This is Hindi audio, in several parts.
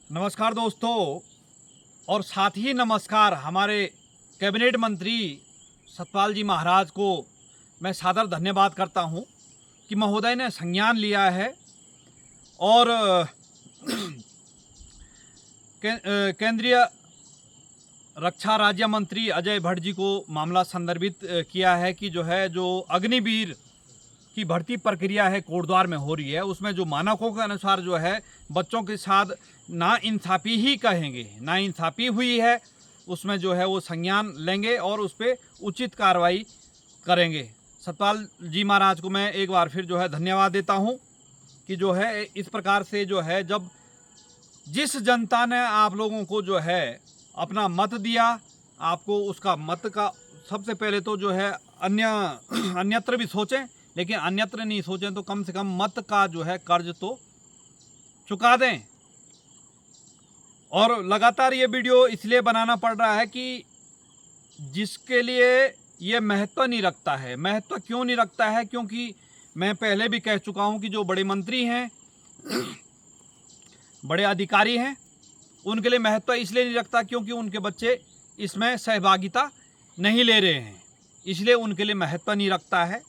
नमस्कार दोस्तों, और साथ ही नमस्कार हमारे कैबिनेट मंत्री सतपाल जी महाराज को मैं सादर धन्यवाद करता हूं कि महोदय ने संज्ञान लिया है और केंद्रीय रक्षा राज्य मंत्री अजय भट्ट जी को मामला संदर्भित किया है कि जो अग्निवीर की भर्ती प्रक्रिया है कोटद्वार में हो रही है, उसमें जो मानकों के अनुसार बच्चों के साथ नाइंसाफ़ी ही कहेंगे, नाइंसाफ़ी हुई है, उसमें वो संज्ञान लेंगे और उस पर उचित कार्रवाई करेंगे। सतपाल जी महाराज को मैं एक बार फिर धन्यवाद देता हूं कि इस प्रकार से जब जिस जनता ने आप लोगों को अपना मत दिया, आपको उसका मत का सबसे पहले तो अन्यत्र भी सोचें, लेकिन अन्यत्र नहीं सोचें तो कम से कम मत का कर्ज तो चुका दें। और लगातार ये वीडियो इसलिए बनाना पड़ रहा है कि जिसके लिए ये महत्व नहीं रखता है। महत्व क्यों नहीं रखता है? क्योंकि मैं पहले भी कह चुका हूं कि जो बड़े मंत्री हैं, बड़े अधिकारी हैं, उनके लिए महत्व इसलिए नहीं रखता क्योंकि उनके बच्चे इसमें सहभागिता नहीं ले रहे हैं, इसलिए उनके लिए महत्व नहीं रखता है।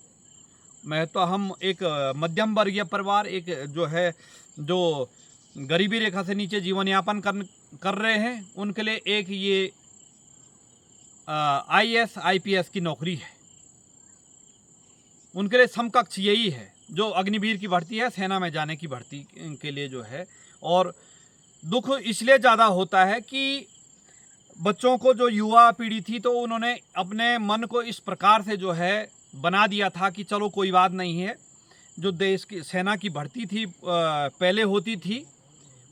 महत्व हम एक मध्यम वर्गीय परिवार, एक जो गरीबी रेखा से नीचे जीवन यापन कर रहे हैं, उनके लिए एक ये IAS IPS की नौकरी है। उनके लिए समकक्ष यही है जो अग्निवीर की भर्ती है, सेना में जाने की भर्ती के लिए और दुख इसलिए ज़्यादा होता है कि बच्चों को जो युवा पीढ़ी थी तो उन्होंने अपने मन को इस प्रकार से बना दिया था कि चलो कोई बात नहीं है, जो देश की सेना की भर्ती थी पहले होती थी,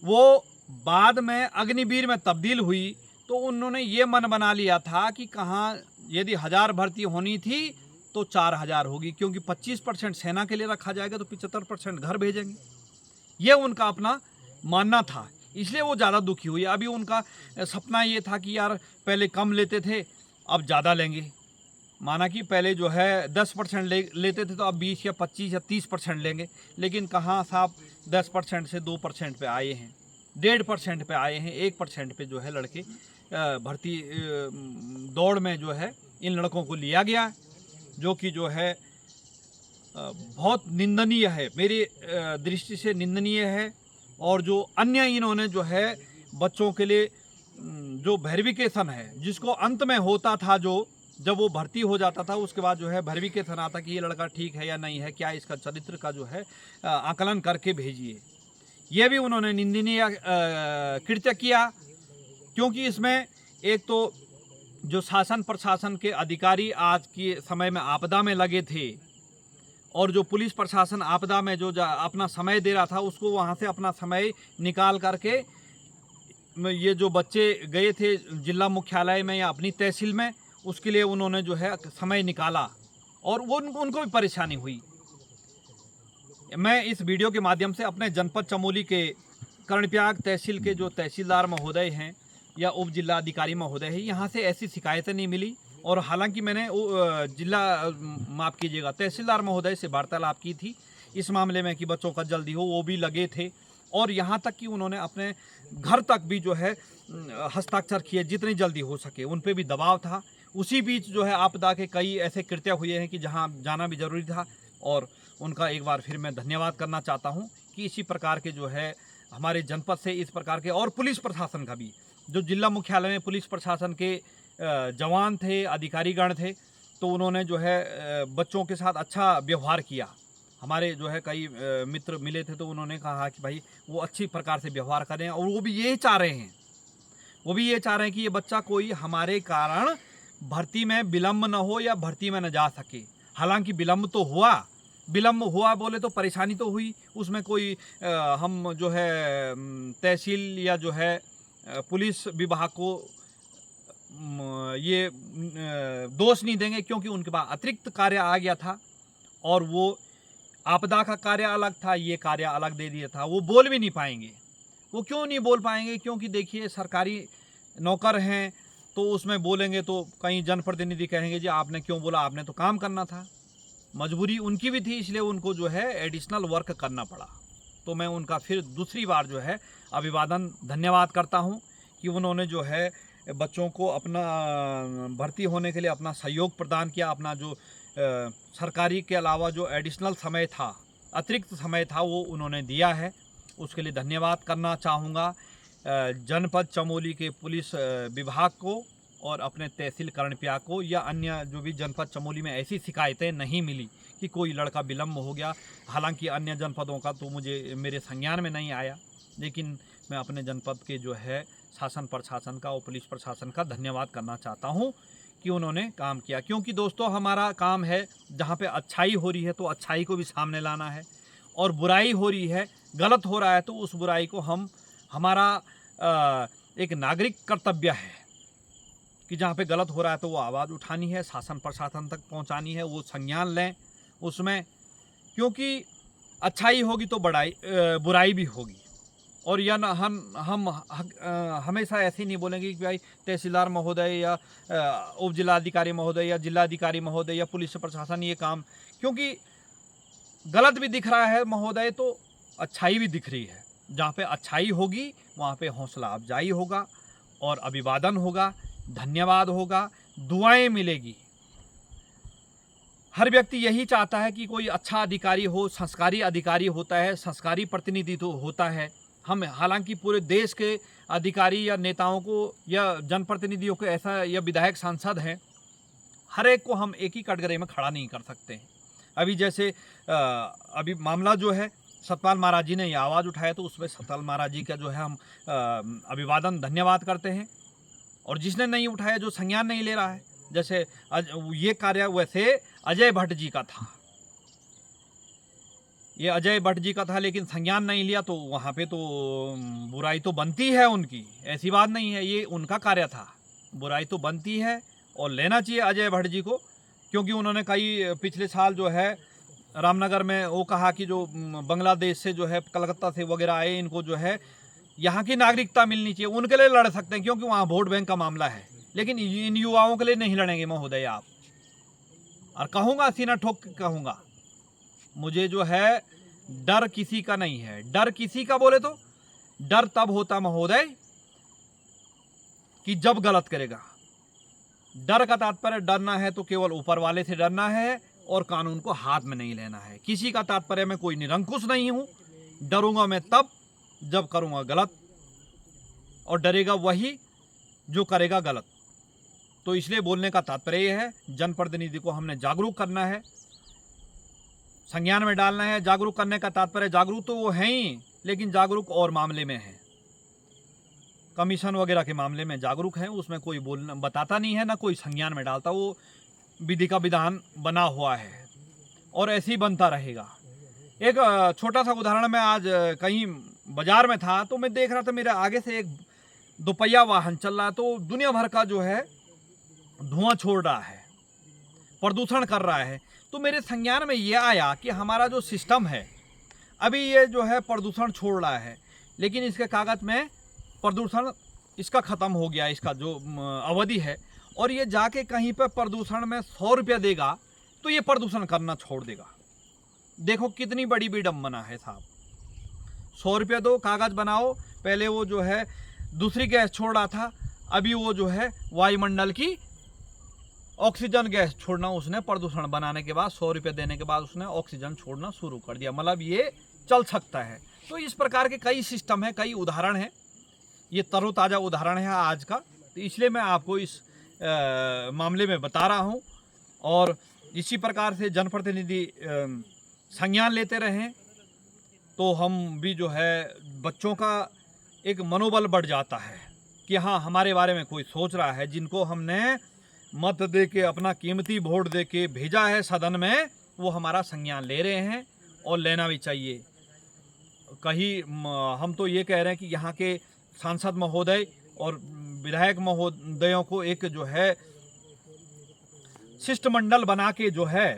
वो बाद में अग्निवीर में तब्दील हुई, तो उन्होंने ये मन बना लिया था कि कहाँ यदि 1000 भर्ती होनी थी तो 4000 होगी, क्योंकि 25% सेना के लिए रखा जाएगा तो 75% घर भेजेंगे। ये उनका अपना मानना था, इसलिए वो ज़्यादा दुखी हुई। अभी उनका सपना ये था कि यार पहले कम लेते थे, अब ज़्यादा लेंगे। माना कि पहले 10% लेते थे तो अब 20 या 25 या 30% लेंगे, लेकिन कहाँ साहब 10% से 2% पे आए हैं, 1.5% पे आए हैं, 1% पे लड़के भर्ती दौड़ में इन लड़कों को लिया गया, जो कि बहुत निंदनीय है, मेरी दृष्टि से निंदनीय है। और जो अन्य इन्होंने बच्चों के लिए जो वेरिफिकेशन है, जिसको अंत में होता था, जब वो भर्ती हो जाता था उसके बाद वेरिफिकेशन आता कि ये लड़का ठीक है या नहीं है, क्या इसका चरित्र का आकलन करके भेजिए। ये भी उन्होंने निंदनीय कृत्य किया, क्योंकि इसमें एक तो जो शासन प्रशासन के अधिकारी आज के समय में आपदा में लगे थे, और जो पुलिस प्रशासन आपदा में अपना समय दे रहा था, उसको वहाँ से अपना समय निकाल करके ये जो बच्चे गए थे जिला मुख्यालय में या अपनी तहसील में, उसके लिए उन्होंने समय निकाला और उनको भी परेशानी हुई। मैं इस वीडियो के माध्यम से अपने जनपद चमोली के कर्णप्रयाग तहसील के जो तहसीलदार महोदय हैं या उप जिला अधिकारी महोदय हैं, यहाँ से ऐसी शिकायतें नहीं मिली। और हालांकि मैंने माफ़ कीजिएगा, तहसीलदार महोदय से वार्तालाप की थी इस मामले में कि बच्चों का जल्दी हो, वो भी लगे थे। और यहाँ तक कि उन्होंने अपने घर तक भी हस्ताक्षर किए जितनी जल्दी हो सके, उन पर भी दबाव था। उसी बीच आपदा के कई ऐसे कृत्य हुए हैं कि जहाँ जाना भी जरूरी था, और उनका एक बार फिर मैं धन्यवाद करना चाहता हूँ कि इसी प्रकार के हमारे जनपद से इस प्रकार के, और पुलिस प्रशासन का भी, जो जिला मुख्यालय में पुलिस प्रशासन के जवान थे, अधिकारीगण थे, तो उन्होंने बच्चों के साथ अच्छा व्यवहार किया। हमारे कई मित्र मिले थे तो उन्होंने कहा कि भाई वो अच्छी प्रकार से व्यवहार करें, और वो भी ये चाह रहे हैं, कि ये बच्चा कोई हमारे कारण भर्ती में विलम्ब न हो या भर्ती में न जा सके। हालांकि विलम्ब तो हुआ, बोले तो परेशानी तो हुई, उसमें कोई हम तहसील या पुलिस विभाग को ये दोष नहीं देंगे, क्योंकि उनके पास अतिरिक्त कार्य आ गया था, और वो आपदा का कार्य अलग था, ये कार्य अलग दे दिया था। वो बोल भी नहीं पाएंगे। वो क्यों नहीं बोल पाएंगे? क्योंकि देखिए, सरकारी नौकर हैं, तो उसमें बोलेंगे तो कई जनप्रतिनिधि कहेंगे जी आपने क्यों बोला, आपने तो काम करना था। मजबूरी उनकी भी थी, इसलिए उनको एडिशनल वर्क करना पड़ा। तो मैं उनका फिर दूसरी बार जो है अभिवादन धन्यवाद करता हूँ कि उन्होंने जो है बच्चों को अपना भर्ती होने के लिए अपना सहयोग प्रदान किया। अपना जो सरकारी के अलावा जो एडिशनल समय था, अतिरिक्त समय था, वो उन्होंने दिया है, उसके लिए धन्यवाद करना चाहूँगा जनपद चमोली के पुलिस विभाग को और अपने तहसील कर्णप्या को, या अन्य जो भी जनपद चमोली में ऐसी शिकायतें नहीं मिली कि कोई लड़का विलम्ब हो गया। हालांकि अन्य जनपदों का तो मुझे मेरे संज्ञान में नहीं आया, लेकिन मैं अपने जनपद के जो है शासन प्रशासन का और पुलिस प्रशासन का धन्यवाद करना चाहता हूं कि उन्होंने काम किया। क्योंकि दोस्तों हमारा काम है, जहां पे अच्छाई हो रही है तो अच्छाई को भी सामने लाना है, और बुराई हो रही है, गलत हो रहा है, तो उस बुराई को हमारा एक नागरिक कर्तव्य है कि जहाँ पे गलत हो रहा है तो वो आवाज़ उठानी है, शासन प्रशासन तक पहुँचानी है, वो संज्ञान लें उसमें, क्योंकि अच्छाई होगी तो बुराई भी होगी। और या ना हम हमेशा ऐसे नहीं बोलेंगे कि भाई तहसीलदार महोदय या उप जिलाधिकारी महोदय या जिलाधिकारी महोदय या पुलिस प्रशासन ये काम, क्योंकि गलत भी दिख रहा है महोदय तो अच्छाई भी दिख रही है। जहाँ पे अच्छाई होगी वहाँ पे हौसला अफजाई होगा और अभिवादन होगा, धन्यवाद होगा, दुआएं मिलेगी। हर व्यक्ति यही चाहता है कि कोई अच्छा अधिकारी हो, संस्कारी अधिकारी होता है, संस्कारी प्रतिनिधि तो होता है। हम हालांकि पूरे देश के अधिकारी या नेताओं को या जनप्रतिनिधियों को ऐसा, या विधायक सांसद हैं, हर एक को हम एक ही कटघरे में खड़ा नहीं कर सकते हैं। अभी जैसे अभी मामला जो है सतपाल महाराज जी ने ये आवाज़ उठाया, तो उसमें सतपाल महाराज जी का जो है हम अभिवादन धन्यवाद करते हैं। और जिसने नहीं उठाया, जो संज्ञान नहीं ले रहा है, जैसे ये कार्य वैसे अजय भट्ट जी का था, ये अजय भट्ट जी का था, लेकिन संज्ञान नहीं लिया, तो वहाँ पे तो बुराई तो बनती है उनकी, ऐसी बात नहीं है, ये उनका कार्य था, बुराई तो बनती है और लेना चाहिए अजय भट्ट जी को। क्योंकि उन्होंने कई पिछले साल जो है रामनगर में वो कहा कि जो बांग्लादेश से जो है, कलकत्ता से वगैरह आए, इनको जो है यहाँ की नागरिकता मिलनी चाहिए, उनके लिए लड़ सकते हैं क्योंकि वहाँ वोट बैंक का मामला है, लेकिन इन युवाओं के लिए नहीं लड़ेंगे महोदय आप। और कहूँगा, सीना ठोक के कहूँगा, मुझे जो है डर किसी का नहीं है। डर किसी का बोले तो डर तब होता महोदय कि जब गलत करेगा। डर का तात्पर्य डरना है तो केवल ऊपर वाले से डरना है और कानून को हाथ में नहीं लेना है। किसी का तात्पर्य मैं कोई निरंकुश नहीं हूं। डरूंगा मैं तब जब करूंगा गलत, और डरेगा वही जो करेगा गलत। तो इसलिए बोलने का तात्पर्य यह है, जनप्रतिनिधि को हमने जागरूक करना है, संज्ञान में डालना है। जागरूक करने का तात्पर्य, जागरूक तो वो हैं ही, लेकिन जागरूक और मामले में है, कमीशन वगैरह के मामले में जागरूक है, उसमें कोई बोलना बताता नहीं है, ना कोई संज्ञान में डालता। वो विधि का विधान बना हुआ है और ऐसे ही बनता रहेगा। एक छोटा सा उदाहरण, मैं आज कहीं बाजार में था तो मैं देख रहा था, मेरे आगे से एक दोपहिया वाहन चल रहा है, तो दुनिया भर का जो है धुआं छोड़ रहा है, प्रदूषण कर रहा है। तो मेरे संज्ञान में ये आया कि हमारा जो सिस्टम है अभी, ये जो है प्रदूषण छोड़ रहा है, लेकिन इसके कागज में प्रदूषण इसका ख़त्म हो गया, इसका जो अवधि है, और ये जाके कहीं पर प्रदूषण में 100 रुपया देगा तो ये प्रदूषण करना छोड़ देगा। देखो कितनी बड़ी विडंबना है साहब। 100 रुपया दो, कागज़ बनाओ। पहले वो जो है दूसरी गैस छोड़ रहा था, अभी वो जो है वायुमंडल की ऑक्सीजन गैस छोड़ना उसने, प्रदूषण बनाने के बाद 100 रुपये देने के बाद उसने ऑक्सीजन छोड़ना शुरू कर दिया। मतलब ये चल सकता है। तो इस प्रकार के कई सिस्टम है, कई उदाहरण हैं। ये तरोताज़ा उदाहरण है आज का, तो इसलिए मैं आपको इस मामले में बता रहा हूँ। और इसी प्रकार से जनप्रतिनिधि संज्ञान लेते रहें तो हम भी जो है बच्चों का एक मनोबल बढ़ जाता है कि हाँ, हमारे बारे में कोई सोच रहा है। जिनको हमने मत दे के, अपना कीमती वोट दे के भेजा है सदन में, वो हमारा संज्ञान ले रहे हैं और लेना भी चाहिए। कहीं हम तो ये कह रहे हैं कि यहाँ के सांसद महोदय और विधायक महोदयों को एक जो है शिष्टमंडल बना के जो है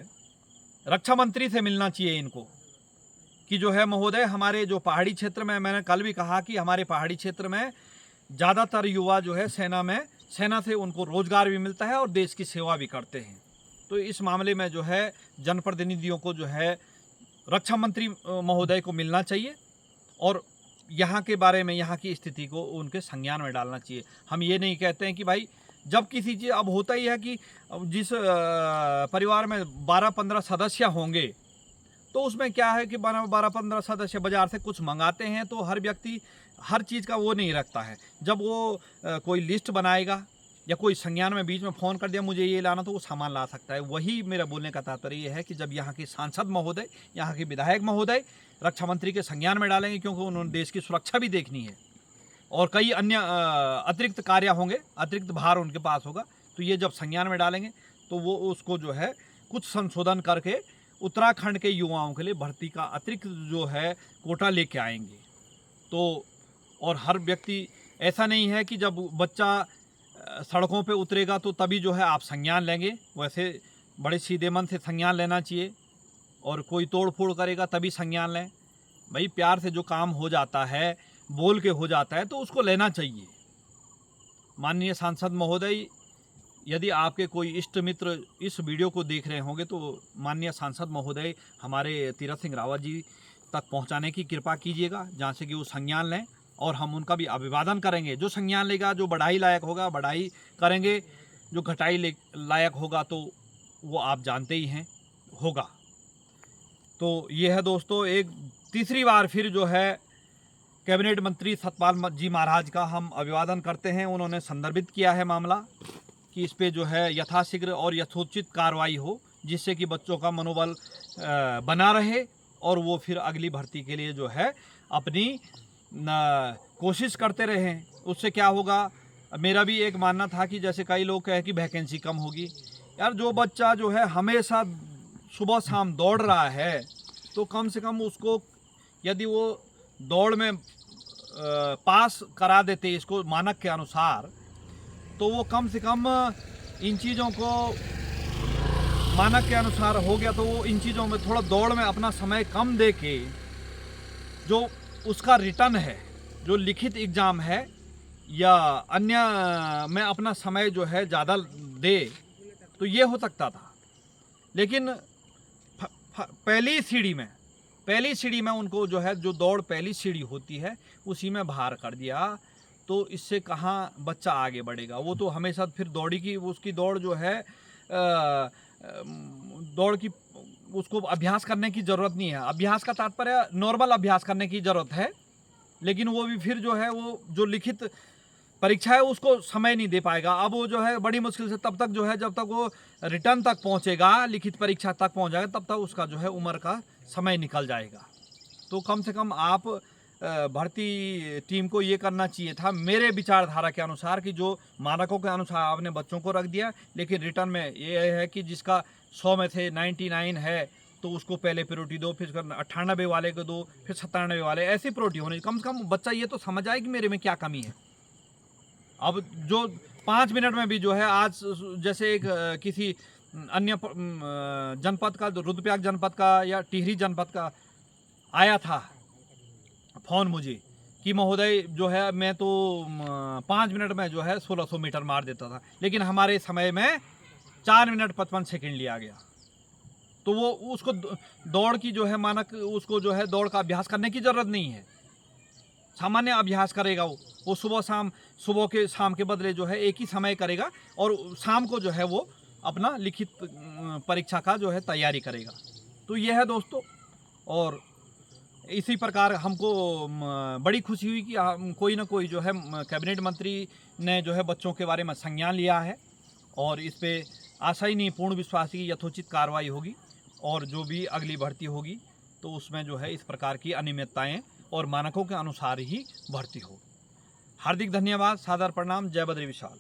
रक्षा मंत्री से मिलना चाहिए इनको, कि जो है महोदय, हमारे जो पहाड़ी क्षेत्र में, मैंने कल भी कहा कि हमारे पहाड़ी क्षेत्र में ज़्यादातर युवा जो है सेना से उनको रोजगार भी मिलता है और देश की सेवा भी करते हैं। तो इस मामले में जो है जनप्रतिनिधियों को जो है रक्षा मंत्री महोदय को मिलना चाहिए और यहाँ के बारे में, यहाँ की स्थिति को उनके संज्ञान में डालना चाहिए। हम ये नहीं कहते हैं कि भाई जब किसी चीज़, अब होता ही है कि जिस परिवार में 12-15 सदस्य होंगे तो उसमें क्या है कि 12-15 सदस्य बाजार से कुछ मंगाते हैं तो हर व्यक्ति हर चीज़ का वो नहीं रखता है। जब वो कोई लिस्ट बनाएगा या कोई संज्ञान में बीच में फ़ोन कर दिया मुझे ये लाना, तो वो सामान ला सकता है। वही मेरा बोलने का तात्पर्य ये है कि जब यहाँ के सांसद महोदय, यहाँ के विधायक महोदय रक्षा मंत्री के संज्ञान में डालेंगे, क्योंकि उन्होंने देश की सुरक्षा भी देखनी है और कई अन्य अतिरिक्त कार्य होंगे, अतिरिक्त भार उनके पास होगा, तो ये जब संज्ञान में डालेंगे तो वो उसको जो है कुछ संशोधन करके उत्तराखंड के युवाओं के लिए भर्ती का अतिरिक्त जो है कोटा लेके आएंगे। तो और हर व्यक्ति, ऐसा नहीं है कि जब बच्चा सड़कों पे उतरेगा तो तभी जो है आप संज्ञान लेंगे। वैसे बड़े सीधे मन से संज्ञान लेना चाहिए, और कोई तोड़ फोड़ करेगा तभी संज्ञान लें। भाई प्यार से जो काम हो जाता है, बोल के हो जाता है, तो उसको लेना चाहिए। माननीय सांसद महोदय, यदि आपके कोई इष्ट मित्र इस वीडियो को देख रहे होंगे तो माननीय सांसद महोदय हमारे तीरथ सिंह रावत जी तक पहुंचाने की कृपा कीजिएगा, जहां से कि वो संज्ञान लें और हम उनका भी अभिवादन करेंगे। जो संज्ञान लेगा, जो बढ़ाई लायक होगा बढ़ाई करेंगे, जो घटाई लायक होगा तो वो आप जानते ही हैं होगा। तो ये है दोस्तों, एक तीसरी बार फिर जो है कैबिनेट मंत्री सतपाल जी महाराज का हम अभिवादन करते हैं। उन्होंने संदर्भित किया है मामला कि इस पे जो है यथाशीघ्र और यथोचित कार्रवाई हो, जिससे कि बच्चों का मनोबल बना रहे और वो फिर अगली भर्ती के लिए जो है अपनी कोशिश करते रहें। उससे क्या होगा, मेरा भी एक मानना था कि जैसे कई लोग कहे कि वैकेंसी कम होगी। यार जो बच्चा जो है हमेशा सुबह शाम दौड़ रहा है, तो कम से कम उसको यदि वो दौड़ में पास करा देते इसको मानक के अनुसार, तो वो कम से कम इन चीज़ों को मानक के अनुसार हो गया, तो वो इन चीज़ों में थोड़ा दौड़ में अपना समय कम दे के जो उसका रिटर्न है, जो लिखित एग्ज़ाम है या अन्य में अपना समय जो है ज़्यादा दे, तो ये हो सकता था। लेकिन पहली सीढ़ी में उनको जो है, जो दौड़ पहली सीढ़ी होती है उसी में भार कर दिया, तो इससे कहाँ बच्चा आगे बढ़ेगा। वो तो हमेशा फिर उसकी दौड़ जो है दौड़ की उसको अभ्यास करने की ज़रूरत नहीं है। अभ्यास का तात्पर्य नॉर्मल अभ्यास करने की ज़रूरत है, लेकिन वो भी फिर जो है वो जो लिखित परीक्षा है उसको समय नहीं दे पाएगा। अब वो जो है बड़ी मुश्किल से तब तक जो है, जब तक वो रिटर्न तक पहुंचेगा, लिखित परीक्षा तक पहुंच जाएगा, तब तक उसका जो है उम्र का समय निकल जाएगा। तो कम से कम आप भर्ती टीम को ये करना चाहिए था मेरे विचारधारा के अनुसार कि जो मानकों के अनुसार आपने बच्चों को रख दिया, लेकिन रिटर्न में ये है कि जिसका 100 में से 99 है तो उसको पहले प्रायोरिटी दो, फिर 98 वाले को दो, फिर 97 वाले, ऐसी प्रायोरिटी होनी। कम से कम बच्चा ये तो समझ आए कि मेरे में क्या कमी है। अब जो 5 मिनट में भी जो है, आज जैसे एक किसी अन्य जनपद का, रुद्रप्रयाग जनपद का या टिहरी जनपद का आया था फ़ोन मुझे कि महोदय जो है मैं तो 5 मिनट में जो है 1600 मीटर मार देता था, लेकिन हमारे समय में 4 मिनट 55 सेकंड लिया गया। तो वो उसको दौड़ की जो है मानक, उसको जो है दौड़ का अभ्यास करने की ज़रूरत नहीं है। सामान्य अभ्यास करेगा वो सुबह के शाम के बदले जो है एक ही समय करेगा, और शाम को जो है वो अपना लिखित परीक्षा का जो है तैयारी करेगा। तो ये है दोस्तों, और इसी प्रकार हमको बड़ी खुशी हुई कि कोई ना कोई जो है कैबिनेट मंत्री ने जो है बच्चों के बारे में संज्ञान लिया है, और इस पे आशा ही नहीं, पूर्ण विश्वास की यथोचित कार्रवाई होगी, और जो भी अगली भर्ती होगी तो उसमें जो है इस प्रकार की अनियमितताएं और मानकों के अनुसार ही भर्ती हो। हार्दिक धन्यवाद, सादर प्रणाम, जय बद्री विशाल।